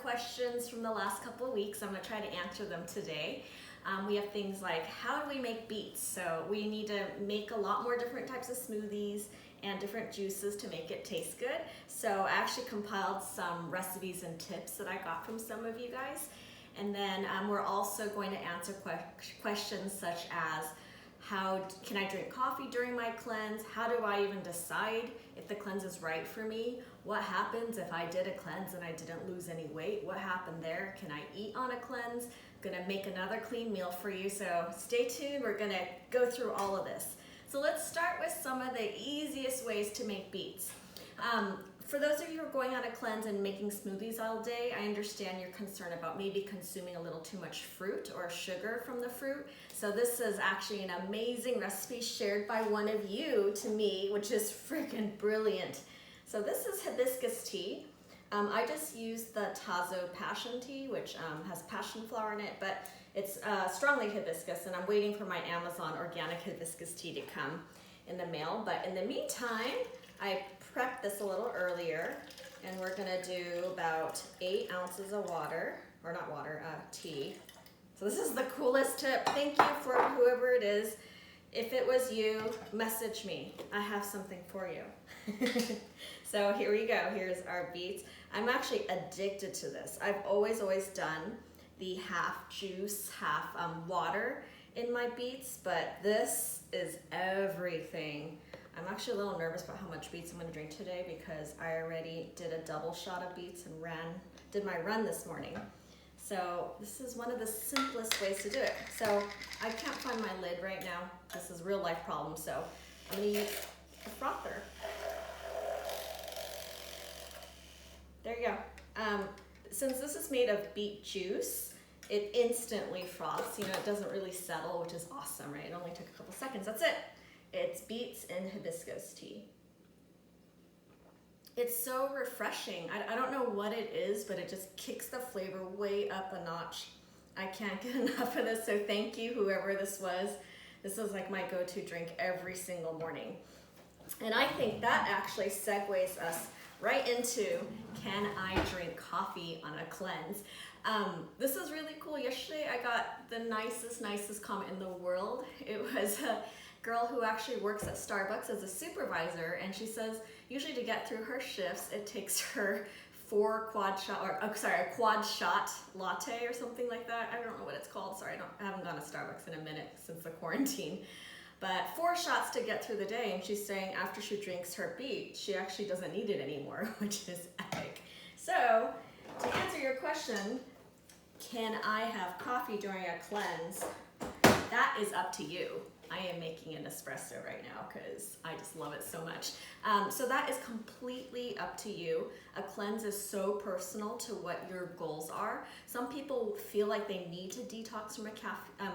questions from the last couple of weeks. I'm going to try to answer them today. We have things like, how do we make beets? So we need to make a lot more different types of smoothies and different juices to make it taste good. So I actually compiled some recipes and tips that I got from some of you guys. And then we're also going to answer questions such as, how can I drink coffee during my cleanse? How do I even decide if the cleanse is right for me? What happens if I did a cleanse and I didn't lose any weight? What happened there? Can I eat on a cleanse? I'm gonna make another clean meal for you, so stay tuned. We're gonna go through all of this. So let's start with some of the easiest ways to make beets. For those of you who are going on a cleanse and making smoothies all day, I understand your concern about maybe consuming a little too much fruit or sugar from the fruit. So this is actually an amazing recipe shared by one of you to me, which is freaking brilliant. So this is hibiscus tea. I just used the Tazo passion tea, which has passion flower in it, but it's strongly hibiscus, and I'm waiting for my Amazon organic hibiscus tea to come in the mail. But in the meantime, I prepped this a little earlier, and we're gonna do about 8 ounces of water, or not water, tea. So this is the coolest tip. Thank you for whoever it is. If it was you, message me. I have something for you. So here we go. Here's our beets. I'm actually addicted to this. I've always done the half juice, half water in my beets, but this is everything. I'm actually a little nervous about how much beets I'm going to drink today because I already did a double shot of beets and did my run this morning. So this is one of the simplest ways to do it. So I can't find my lid right now. This is a real life problem. So I'm going to use a frother. There you go. Since this is made of beet juice, it instantly froths. You know, it doesn't really settle, which is awesome, right? It only took a couple seconds. That's it. It's beets and hibiscus tea. It's so refreshing. I don't know what it is, but it just kicks the flavor way up a notch. I can't get enough of this, so thank you, whoever this was. This is like my go-to drink every single morning. And I think that actually segues us right into, can I drink coffee on a cleanse? This is really cool. Yesterday I got the nicest comment in the world. It was a girl who actually works at Starbucks as a supervisor, and she says usually to get through her shifts it takes her a quad shot latte or something like that. I don't know what it's called. Sorry, I haven't gone to Starbucks in a minute since the quarantine. But 4 shots to get through the day, and she's saying after she drinks her beet, she actually doesn't need it anymore, which is epic. So, to answer your question, can I have coffee during a cleanse? That is up to you. I am making an espresso right now because I just love it so much. So that is completely up to you. A cleanse is so personal to what your goals are. Some people feel like they need to detox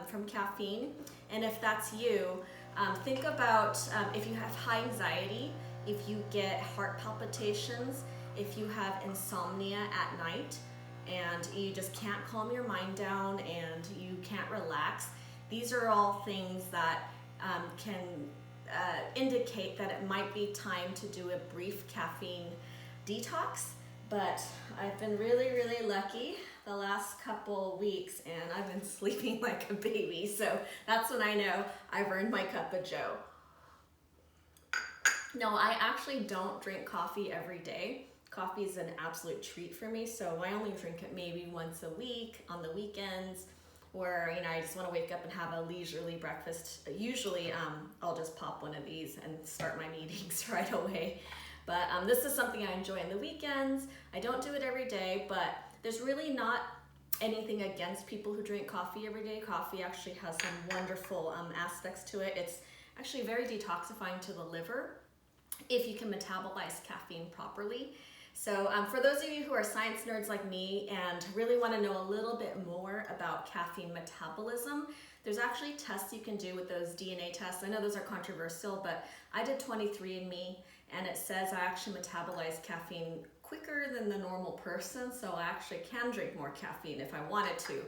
from caffeine, and if that's you, think about if you have high anxiety, if you get heart palpitations, if you have insomnia at night, and you just can't calm your mind down and you can't relax. These are all things that can indicate that it might be time to do a brief caffeine detox. But I've been really lucky the last couple weeks, and I've been sleeping like a baby. So that's when I know I've earned my cup of joe. No, I actually don't drink coffee every day. Coffee is an absolute treat for me, so I only drink it maybe once a week on the weekends, where I just want to wake up and have a leisurely breakfast. Usually I'll just pop one of these and start my meetings right away. But this is something I enjoy on the weekends. I don't do it every day, but there's really not anything against people who drink coffee every day. Coffee actually has some wonderful aspects to it. It's actually very detoxifying to the liver if you can metabolize caffeine properly. So for those of you who are science nerds like me and really want to know a little bit more about caffeine metabolism, there's actually tests you can do with those DNA tests. I know those are controversial, but I did 23andMe, and it says I actually metabolize caffeine quicker than the normal person, so I actually can drink more caffeine if I wanted to.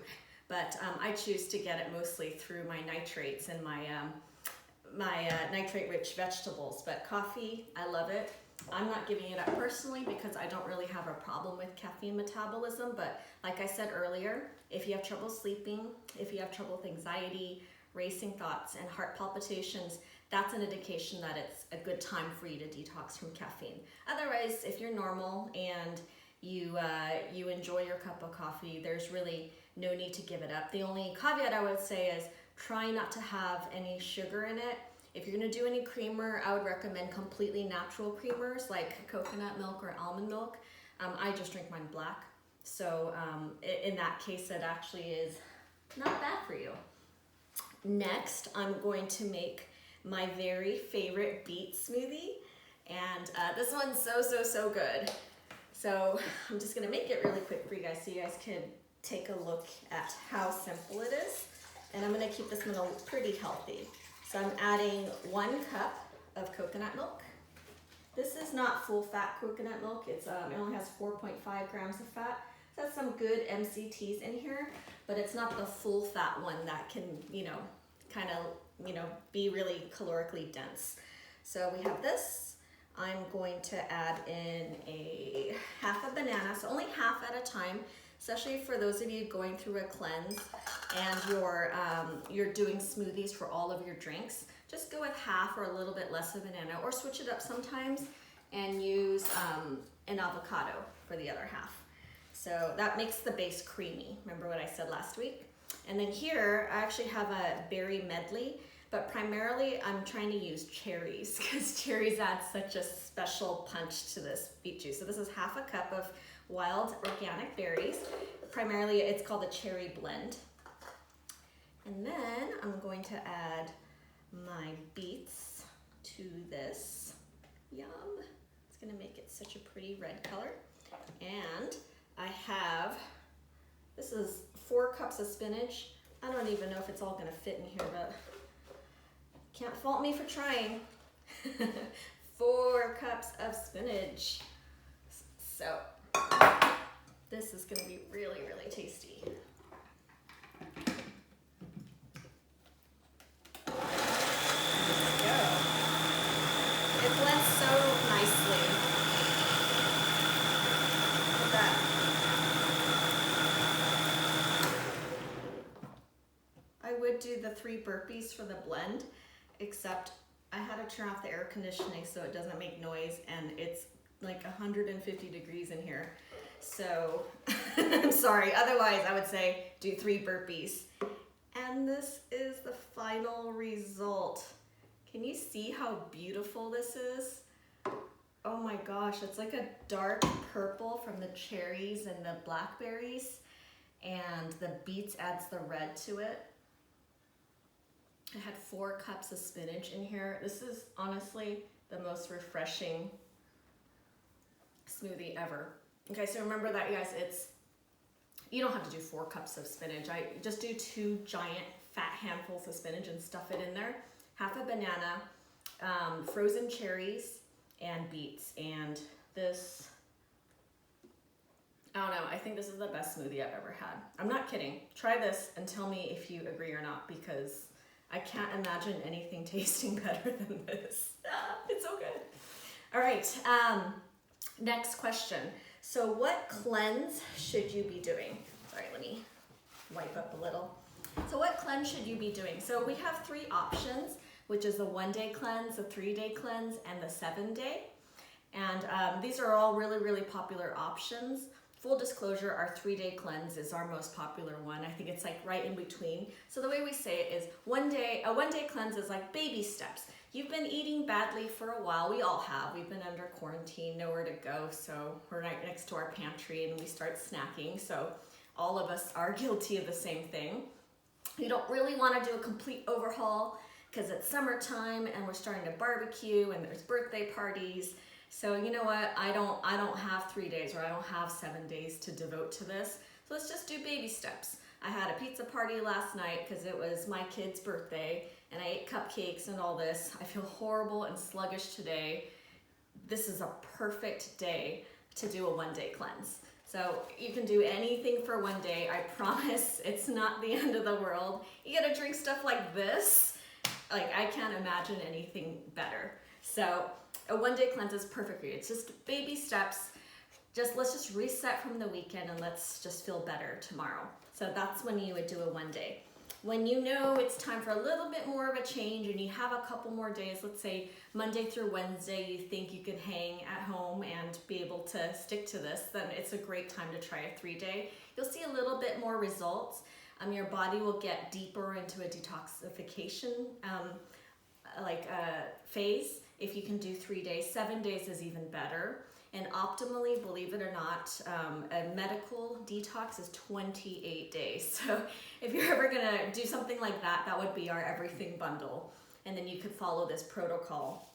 But I choose to get it mostly through my nitrates and my nitrate-rich vegetables. But coffee, I love it. I'm not giving it up personally because I don't really have a problem with caffeine metabolism, but like I said earlier, if you have trouble sleeping, if you have trouble with anxiety, racing thoughts, and heart palpitations, that's an indication that it's a good time for you to detox from caffeine. Otherwise, if you're normal and you enjoy your cup of coffee, there's really no need to give it up. The only caveat I would say is try not to have any sugar in it. If you're gonna do any creamer, I would recommend completely natural creamers like coconut milk or almond milk. I just drink mine black. So in that case, it actually is not bad for you. Next, I'm going to make my very favorite beet smoothie. And this one's so good. So I'm just gonna make it really quick for you guys so you guys can take a look at how simple it is. And I'm gonna keep this one pretty healthy. So I'm adding 1 cup of coconut milk. This is not full fat coconut milk. It only has 4.5 grams of fat. So that's some good MCTs in here, but it's not the full fat one that can, kind of, be really calorically dense. So we have this. I'm going to add in a half a banana, so only half at a time, especially for those of you going through a cleanse and you're doing smoothies for all of your drinks. Just go with half or a little bit less of banana, or switch it up sometimes and use an avocado for the other half. So that makes the base creamy. Remember what I said last week? And then here I actually have a berry medley, but primarily I'm trying to use cherries because cherries add such a special punch to this beet juice. So this is half a cup of wild organic berries. Primarily it's called a cherry blend. And then I'm going to add my beets to this. Yum. It's gonna make it such a pretty red color. And I have, this is 4 cups of spinach. I don't even know if it's all gonna fit in here, but can't fault me for trying. 4 cups of spinach. So this is gonna be really tasty. It blends so nicely. Look at that. I would do the 3 burpees for the blend, except I had to turn off the air conditioning so it doesn't make noise, and it's like 150 degrees in here. So I'm sorry. Otherwise, I would say do 3 burpees. And this is the final result. Can you see how beautiful this is? Oh my gosh, it's like a dark purple from the cherries and the blackberries, and the beets adds the red to it. I had 4 cups of spinach in here. This is honestly the most refreshing smoothie ever. Okay, so remember that, you guys, you don't have to do 4 cups of spinach. I just do 2 giant fat handfuls of spinach and stuff it in there. Half a banana, frozen cherries, and beets. And this, I don't know, I think this is the best smoothie I've ever had. I'm not kidding. Try this and tell me if you agree or not, because I can't imagine anything tasting better than this. It's so good. All right, next question. So what cleanse should you be doing? Sorry, let me wipe up a little. So what cleanse should you be doing? So we have 3 options, which is the 1-day cleanse, the 3-day cleanse, and the 7-day. And these are all really popular options. Full disclosure, our 3-day cleanse is our most popular one. I think it's like right in between. So the way we say it is a 1-day cleanse is like baby steps. You've been eating badly for a while. We all have. We've been under quarantine, nowhere to go. So we're right next to our pantry and we start snacking. So all of us are guilty of the same thing. You don't really want to do a complete overhaul because it's summertime and we're starting to barbecue and there's birthday parties. So you know what? I don't have 3 days, or I don't have 7 days to devote to this. So let's just do baby steps. I had a pizza party last night because it was my kid's birthday, and I ate cupcakes and all this. I feel horrible and sluggish today. This is a perfect day to do a 1-day cleanse. So you can do anything for 1 day. I promise it's not the end of the world. You gotta drink stuff like this. Like, I can't imagine anything better. So a one-day cleanse is perfect for you. It's just baby steps. Let's just reset from the weekend and let's just feel better tomorrow. So that's when you would do a one day. When you know it's time for a little bit more of a change and you have a couple more days, let's say Monday through Wednesday, you think you could hang at home and be able to stick to this, then it's a great time to try a 3-day. You'll see a little bit more results. Your body will get deeper into a detoxification phase. If you can do 3 days, 7 days is even better. And optimally, believe it or not, a medical detox is 28 days. So if you're ever gonna do something like that, that would be our everything bundle. And then you could follow this protocol.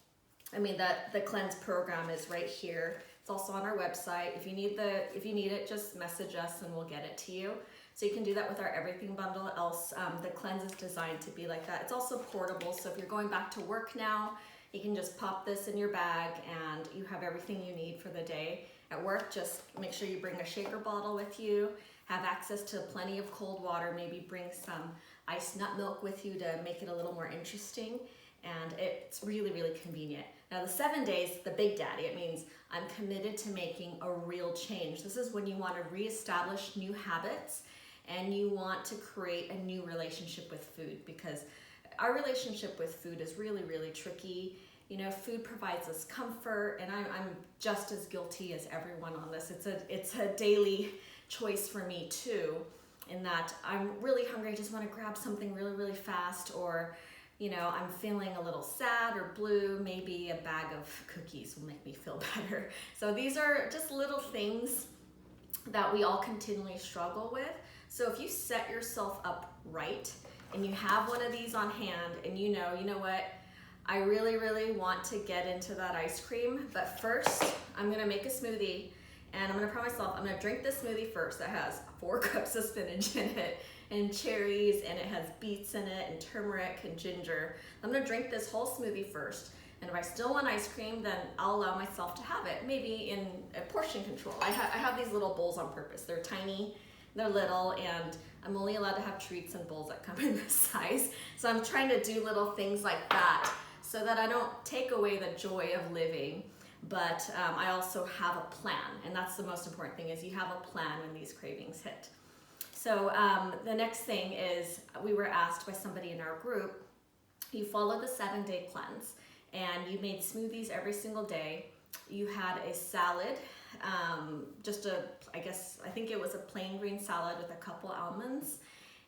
I mean, the cleanse program is right here. It's also on our website. If you need it, just message us and we'll get it to you. So you can do that with our everything bundle. Else, the cleanse is designed to be like that. It's also portable. So if you're going back to work now, you can just pop this in your bag and you have everything you need for the day. At work, just make sure you bring a shaker bottle with you, have access to plenty of cold water, maybe bring some iced nut milk with you to make it a little more interesting. And it's really, really convenient. Now the 7 days, the big daddy, it means I'm committed to making a real change. This is when you want to reestablish new habits and you want to create a new relationship with food, because our relationship with food is really, really tricky. You know, food provides us comfort, and I'm just as guilty as everyone on this. It's a daily choice for me too, in that I'm really hungry, I just want to grab something really, really fast, or you know, I'm feeling a little sad or blue, maybe a bag of cookies will make me feel better. So these are just little things that we all continually struggle with. So if you set yourself up right, and you have one of these on hand and you know what, I really, really want to get into that ice cream, but first I'm gonna make a smoothie and I'm gonna promise myself I'm gonna drink this smoothie first that has 4 cups of spinach in it and cherries, and it has beets in it and turmeric and ginger. I'm gonna drink this whole smoothie first, and if I still want ice cream, then I'll allow myself to have it, maybe in a portion control. I have these little bowls on purpose. They're tiny, they're little, and I'm only allowed to have treats and bowls that come in this size. So I'm trying to do little things like that so that I don't take away the joy of living, but I also have a plan. And that's the most important thing, is you have a plan when these cravings hit. So the next thing is, we were asked by somebody in our group, you followed the 7-day cleanse and you made smoothies every single day. You had a salad, I think it was a plain green salad with a couple almonds,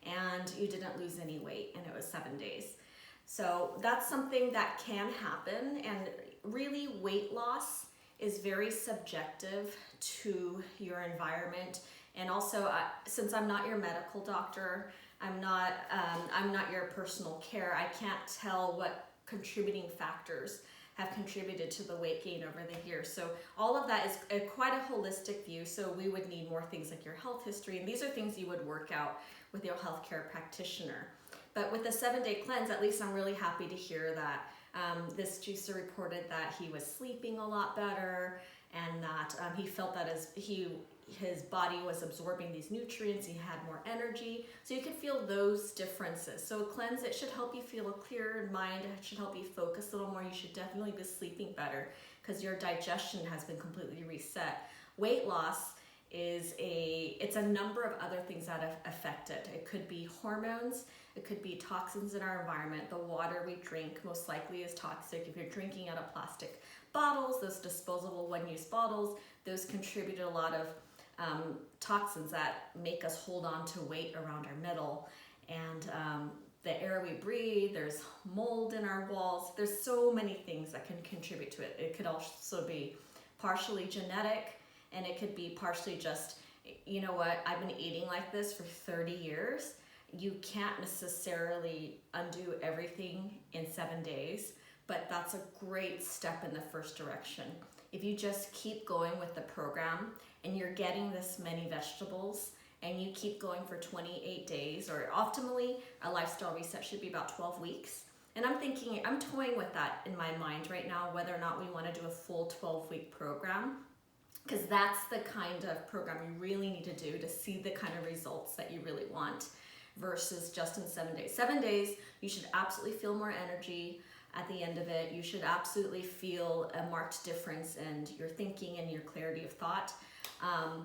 and you didn't lose any weight, and it was 7 days. So that's something that can happen, and really weight loss is very subjective to your environment. And also, since I'm not your medical doctor, I'm not your personal care, I can't tell what contributing factors have contributed to the weight gain over the years. So all of that is quite a holistic view. So we would need more things like your health history, and these are things you would work out with your healthcare practitioner. But with the 7-day cleanse, at least I'm really happy to hear that this juicer reported that he was sleeping a lot better, and that he felt that his body was absorbing these nutrients, he had more energy. So you can feel those differences. So a cleanse, it should help you feel a clearer mind, it should help you focus a little more. You should definitely be sleeping better because your digestion has been completely reset. Weight loss is it's a number of other things that affect it. It could be hormones, it could be toxins in our environment. The water we drink most likely is toxic. If you're drinking out of plastic bottles, those disposable one-use bottles, those contribute to a lot of toxins that make us hold on to weight around our middle. And the air we breathe, there's mold in our walls. There's so many things that can contribute to it. It could also be partially genetic, and it could be partially just, you know what, I've been eating like this for 30 years. You can't necessarily undo everything in 7 days, but that's a great step in the first direction. If you just keep going with the program and you're getting this many vegetables and you keep going for 28 days, or optimally a lifestyle reset should be about 12 weeks. And I'm toying with that in my mind right now, whether or not we want to do a full 12-week program, because that's the kind of program you really need to do to see the kind of results that you really want, versus just in 7 days. 7 days, you should absolutely feel more energy. at the end of it, you should absolutely feel a marked difference in your thinking and your clarity of thought.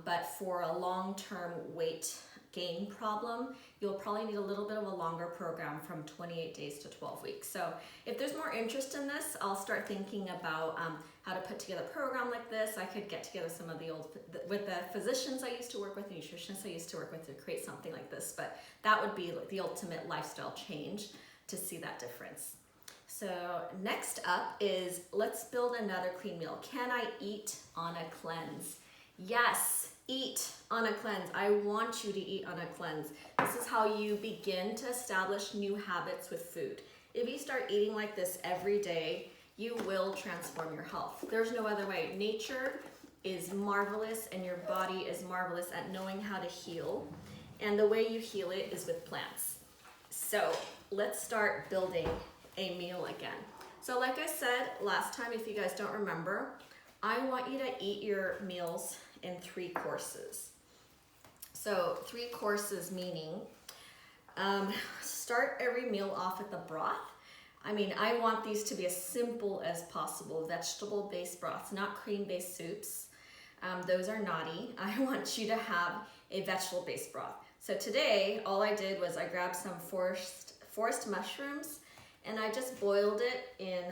But for a long-term weight gain problem, you'll probably need a little bit of a longer program from 28 days to 12 weeks. So if there's more interest in this, I'll start thinking about how to put together a program like this. I could get together some of with the physicians I used to work with, the nutritionists I used to work with, to create something like this. But that would be like the ultimate lifestyle change to see that difference. So next up is, let's build another clean meal. Can I eat on a cleanse? Yes, eat on a cleanse. I want you to eat on a cleanse. This is how you begin to establish new habits with food. If you start eating like this every day, you will transform your health. There's no other way. Nature is marvelous and your body is marvelous at knowing how to heal. And the way you heal it is with plants. So let's start building a meal again. So like I said last time, if you guys don't remember, I want you to eat your meals in 3 courses. So 3 courses meaning start every meal off with the broth. I mean, I want these to be as simple as possible. Vegetable-based broths, not cream-based soups. Those are naughty. I want you to have a vegetable-based broth. So today, all I did was I grabbed some forest mushrooms and I just boiled it in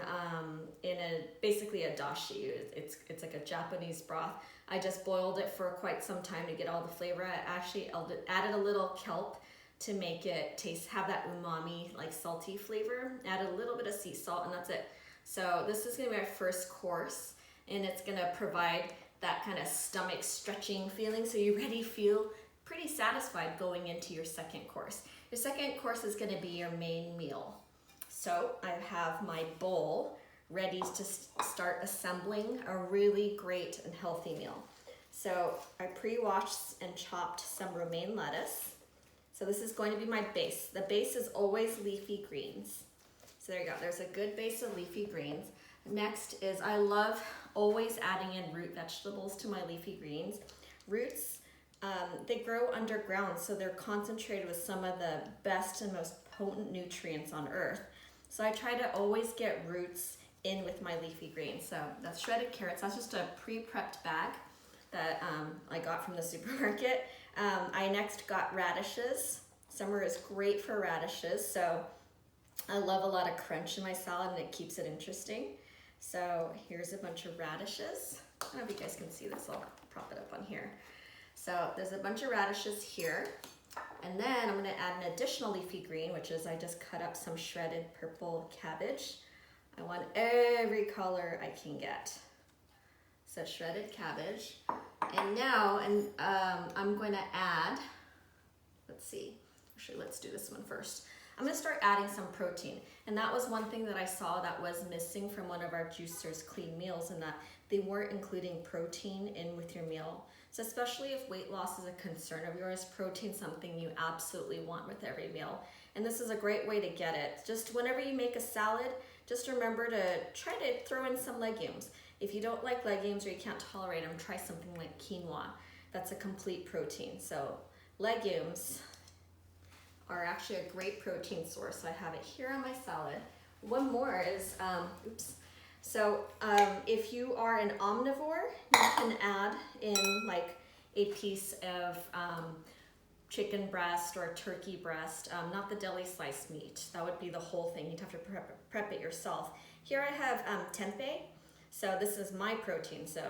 basically a dashi. It's like a Japanese broth. I just boiled it for quite some time to get all the flavor. I actually added a little kelp to make it have that umami, like salty flavor. Added a little bit of sea salt, and that's it. So this is gonna be my first course, and it's gonna provide that kind of stomach stretching feeling, so you already feel pretty satisfied going into your second course. Your second course is gonna be your main meal. So I have my bowl ready to start assembling a really great and healthy meal. So I pre-washed and chopped some romaine lettuce. So this is going to be my base. The base is always leafy greens. So there you go, there's a good base of leafy greens. Next is, I love always adding in root vegetables to my leafy greens. Roots, they grow underground, so they're concentrated with some of the best and most potent nutrients on earth. So I try to always get roots in with my leafy greens. So that's shredded carrots. That's just a pre-prepped bag that I got from the supermarket. I next got radishes. Summer is great for radishes, so I love a lot of crunch in my salad and it keeps it interesting. So here's a bunch of radishes. I don't know if you guys can see this, I'll prop it up on here. So there's a bunch of radishes here. And then I'm gonna add an additional leafy green, which is I just cut up some shredded purple cabbage. I want every color I can get. So shredded cabbage. And now, I'm going to add, let's see, actually let's do this one first. I'm gonna start adding some protein. And that was one thing that I saw that was missing from one of our juicers' clean meals, and that they weren't including protein in with your meal. So especially if weight loss is a concern of yours, protein's something you absolutely want with every meal. And this is a great way to get it. Just whenever you make a salad, just remember to try to throw in some legumes. If you don't like legumes or you can't tolerate them, try something like quinoa. That's a complete protein. So legumes are actually a great protein source. So I have it here on my salad. One more is, if you are an omnivore, you can add in like a piece of chicken breast or turkey breast, not the deli sliced meat. That would be the whole thing. You'd have to prep it yourself. Here I have tempeh. So this is my protein. So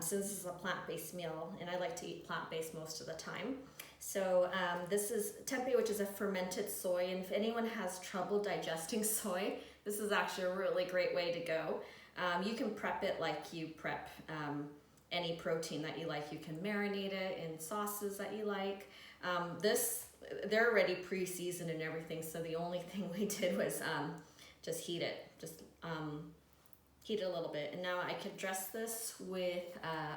since this is a plant-based meal, and I like to eat plant-based most of the time. So this is tempeh, which is a fermented soy. And if anyone has trouble digesting soy, this is actually a really great way to go. You can prep it like you prep any protein that you like. You can marinate it in sauces that you like. They're already pre-seasoned and everything, so the only thing we did was just heat it. Heat it a little bit. And now I could dress this with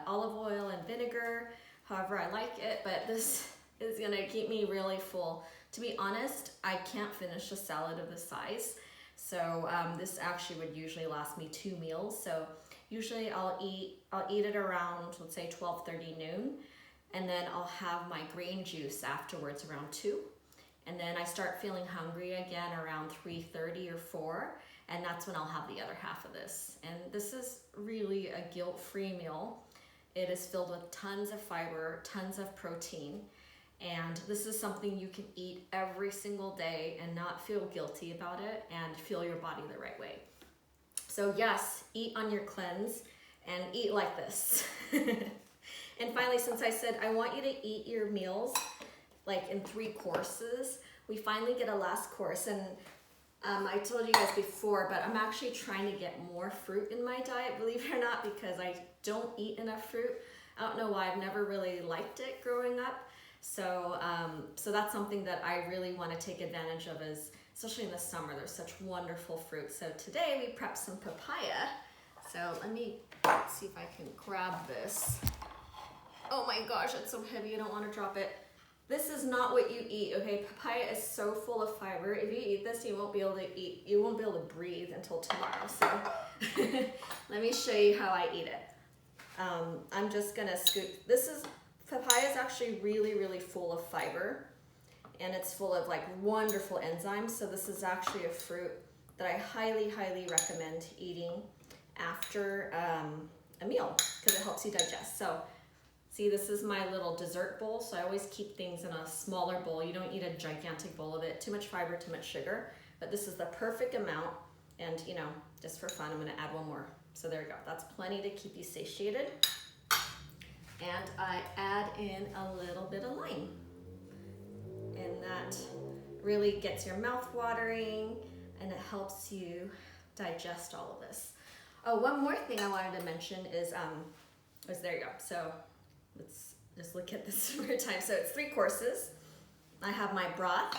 olive oil and vinegar, however I like it, but this is gonna keep me really full. To be honest, I can't finish a salad of this size. So this actually would usually last me 2 meals. So usually I'll eat it around, let's say 12:30 noon, and then I'll have my green juice afterwards around 2. And then I start feeling hungry again around 3:30 or 4. and that's when I'll have the other half of this. And this is really a guilt-free meal. It is filled with tons of fiber, tons of protein, and this is something you can eat every single day and not feel guilty about it and feel your body the right way. So yes, eat on your cleanse and eat like this. And finally, since I said I want you to eat your meals like in 3 courses, we finally get a last course. And I told you guys before, but I'm actually trying to get more fruit in my diet, believe it or not, because I don't eat enough fruit. I don't know why, I've never really liked it growing up. So that's something that I really want to take advantage of, is especially in the summer, there's such wonderful fruit. So today we prepped some papaya. So let me see if I can grab this. Oh my gosh, it's so heavy, I don't want to drop it. This is not what you eat, okay? Papaya is so full of fiber. If you eat this, you won't be able to breathe until tomorrow. So let me show you how I eat it. I'm just gonna scoop. Papaya is actually really, really full of fiber, and it's full of like wonderful enzymes. So this is actually a fruit that I highly, highly recommend eating after a meal, because it helps you digest. So see, this is my little dessert bowl. So I always keep things in a smaller bowl. You don't eat a gigantic bowl of it. Too much fiber, too much sugar. But this is the perfect amount. And you know, just for fun, I'm gonna add one more. So there you go. That's plenty to keep you satiated. And I add in a little bit of lime. And that really gets your mouth watering, and it helps you digest all of this. Oh, one more thing I wanted to mention is there you go. So let's just look at this one more time. So it's 3 courses. I have my broth,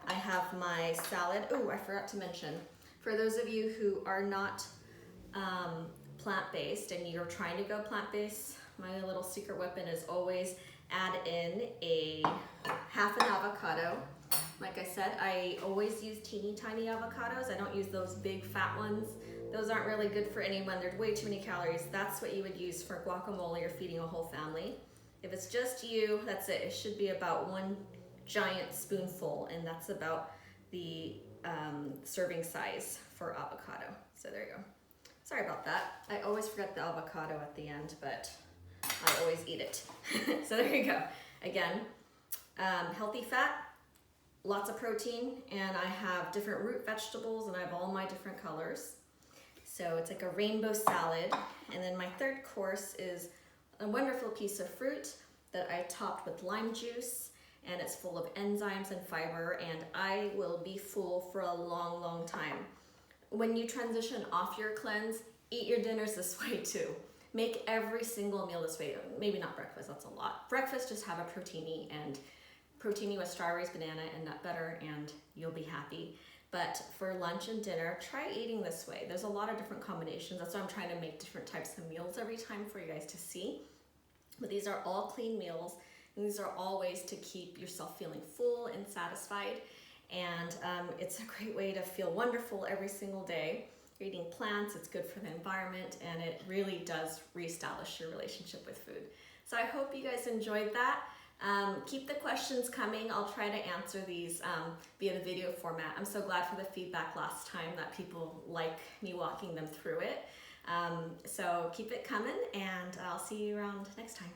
I have my salad. Oh, I forgot to mention, for those of you who are not plant-based and you're trying to go plant-based, my little secret weapon is always add in a half an avocado. Like I said, I always use teeny tiny avocados. I don't use those big fat ones. Those aren't really good for anyone. They're way too many calories. That's what you would use for guacamole or feeding a whole family. If it's just you, that's it. It should be about 1 giant spoonful, and that's about the serving size for avocado. So there you go. Sorry about that. I always forget the avocado at the end, but I always eat it. So there you go. Again, healthy fat, lots of protein, and I have different root vegetables, and I have all my different colors. So it's like a rainbow salad. And then my 3rd course is a wonderful piece of fruit that I topped with lime juice, and it's full of enzymes and fiber, and I will be full for a long, long time. When you transition off your cleanse, eat your dinners this way too. Make every single meal this way. Maybe not breakfast, that's a lot. Breakfast, just have a protini with strawberries, banana, and nut butter, and you'll be happy. But for lunch and dinner, try eating this way. There's a lot of different combinations. That's why I'm trying to make different types of meals every time for you guys to see. But these are all clean meals, and these are all ways to keep yourself feeling full and satisfied. And it's a great way to feel wonderful every single day. You're eating plants, it's good for the environment, and it really does reestablish your relationship with food. So I hope you guys enjoyed that. Keep the questions coming. I'll try to answer these via the video format. I'm so glad for the feedback last time that people like me walking them through it. So keep it coming, and I'll see you around next time.